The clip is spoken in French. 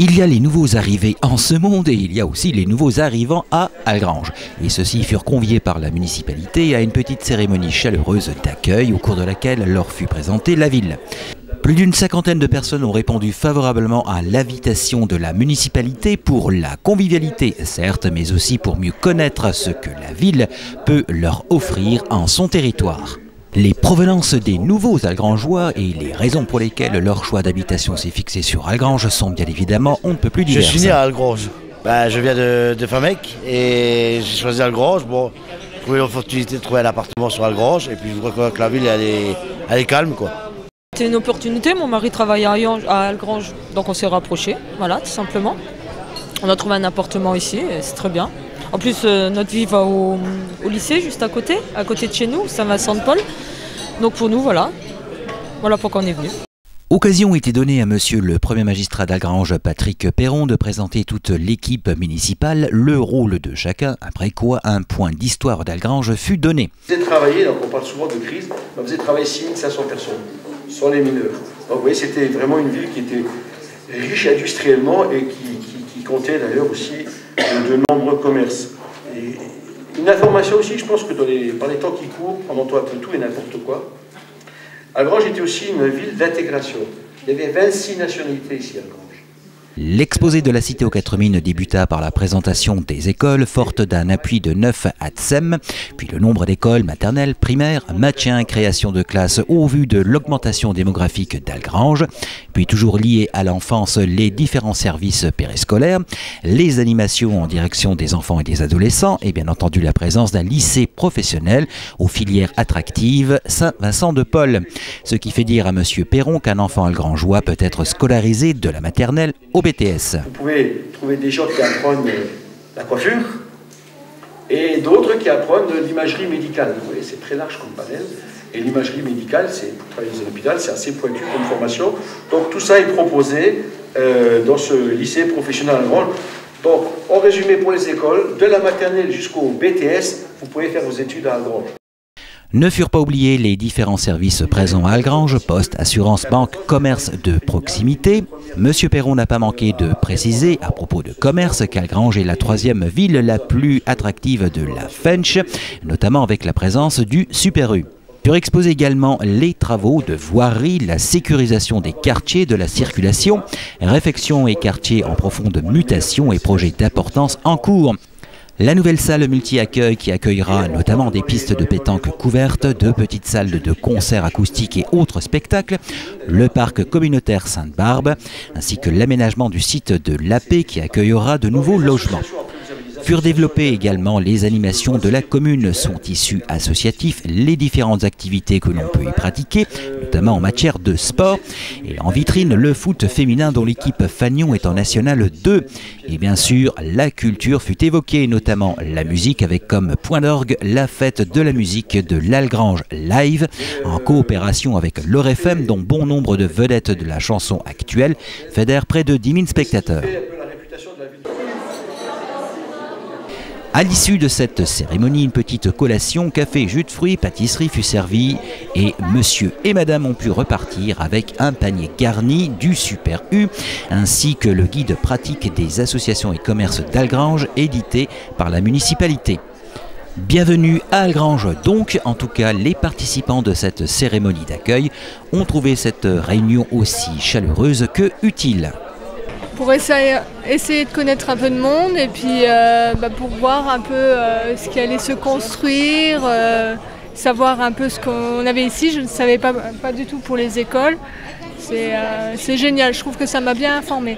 Il y a les nouveaux arrivés en ce monde et il y a aussi les nouveaux arrivants à Algrange. Et ceux-ci furent conviés par la municipalité à une petite cérémonie chaleureuse d'accueil au cours de laquelle leur fut présentée la ville. Plus d'une cinquantaine de personnes ont répondu favorablement à l'invitation de la municipalité pour la convivialité, certes, mais aussi pour mieux connaître ce que la ville peut leur offrir en son territoire. Les provenances des nouveaux Algrangeois et les raisons pour lesquelles leur choix d'habitation s'est fixé sur Algrange sont bien évidemment on ne peut plus diverses. Je suis né à Algrange. Je viens de Famec et j'ai choisi Algrange. Bon, j'ai trouvé l'opportunité de trouver un appartement sur Algrange et puis je vois que la ville elle est calme, quoi. C'était une opportunité, mon mari travaille à Algrange, donc on s'est rapprochés, voilà, tout simplement. On a trouvé un appartement ici, c'est très bien. En plus, notre vie va au lycée, juste à côté de chez nous, Saint-Vincent-de-Paul. Donc pour nous, voilà pourquoi on est venu. Occasion était donnée à monsieur le premier magistrat d'Algrange, Patrick Perron, de présenter toute l'équipe municipale, le rôle de chacun, après quoi un point d'histoire d'Algrange fut donné. Vous avez travaillé, donc on parle souvent de crise, vous avez travaillé 6500 personnes, sans les mineurs. Donc vous voyez, c'était vraiment une ville qui était riche industriellement et qui comptait d'ailleurs aussi de nombreux commerces. Et une information aussi, je pense que par les temps qui courent, on entend un peu tout et n'importe quoi. Algrange était aussi une ville d'intégration. Il y avait 26 nationalités ici à Algrange. L'exposé de la Cité aux 4 Mines débuta par la présentation des écoles, fortes d'un appui de 9 ATSEM, puis le nombre d'écoles maternelles, primaires, maintien, création de classes au vu de l'augmentation démographique d'Algrange, puis toujours lié à l'enfance, les différents services périscolaires, les animations en direction des enfants et des adolescents, et bien entendu la présence d'un lycée professionnel aux filières attractives Saint-Vincent-de-Paul. Ce qui fait dire à M. Perron qu'un enfant algrangeois peut être scolarisé de la maternelle au BTS. Vous pouvez trouver des gens qui apprennent la coiffure et d'autres qui apprennent l'imagerie médicale. Vous voyez, c'est très large comme panel. Et l'imagerie médicale, pour travailler dans un hôpital, c'est assez pointu comme formation. Donc tout ça est proposé dans ce lycée professionnel à Algrange. Donc, en résumé pour les écoles, de la maternelle jusqu'au BTS, vous pouvez faire vos études à Algrange. Ne furent pas oubliés les différents services présents à Algrange, poste, assurance, banque, commerce de proximité. Monsieur Perron n'a pas manqué de préciser à propos de commerce qu'Algrange est la 3e ville la plus attractive de la Fench, notamment avec la présence du Super U. Furent exposés également les travaux de voirie, la sécurisation des quartiers, de la circulation, réfection et quartiers en profonde mutation et projets d'importance en cours. La nouvelle salle multi-accueil qui accueillera notamment des pistes de pétanque couvertes, de petites salles de concerts acoustiques et autres spectacles, le parc communautaire Sainte-Barbe, ainsi que l'aménagement du site de l'AP qui accueillera de nouveaux logements. Furent développées également les animations de la commune, son tissu associatif, les différentes activités que l'on peut y pratiquer, notamment en matière de sport, et en vitrine le foot féminin dont l'équipe Fagnon est en National 2. Et bien sûr, la culture fut évoquée, notamment la musique avec comme point d'orgue la fête de la musique de l'Algrange Live, en coopération avec l'Or-FM dont bon nombre de vedettes de la chanson actuelle fédèrent près de 10 000 spectateurs. À l'issue de cette cérémonie, une petite collation, café, jus de fruits, pâtisserie fut servie et monsieur et madame ont pu repartir avec un panier garni du Super U ainsi que le guide pratique des associations et commerces d'Algrange édité par la municipalité. Bienvenue à Algrange donc, en tout cas les participants de cette cérémonie d'accueil ont trouvé cette réunion aussi chaleureuse que utile. Pour essayer de connaître un peu de monde et puis pour voir un peu ce qui allait se construire, savoir un peu ce qu'on avait ici. Je ne savais pas du tout pour les écoles. C'est génial, je trouve que ça m'a bien informée.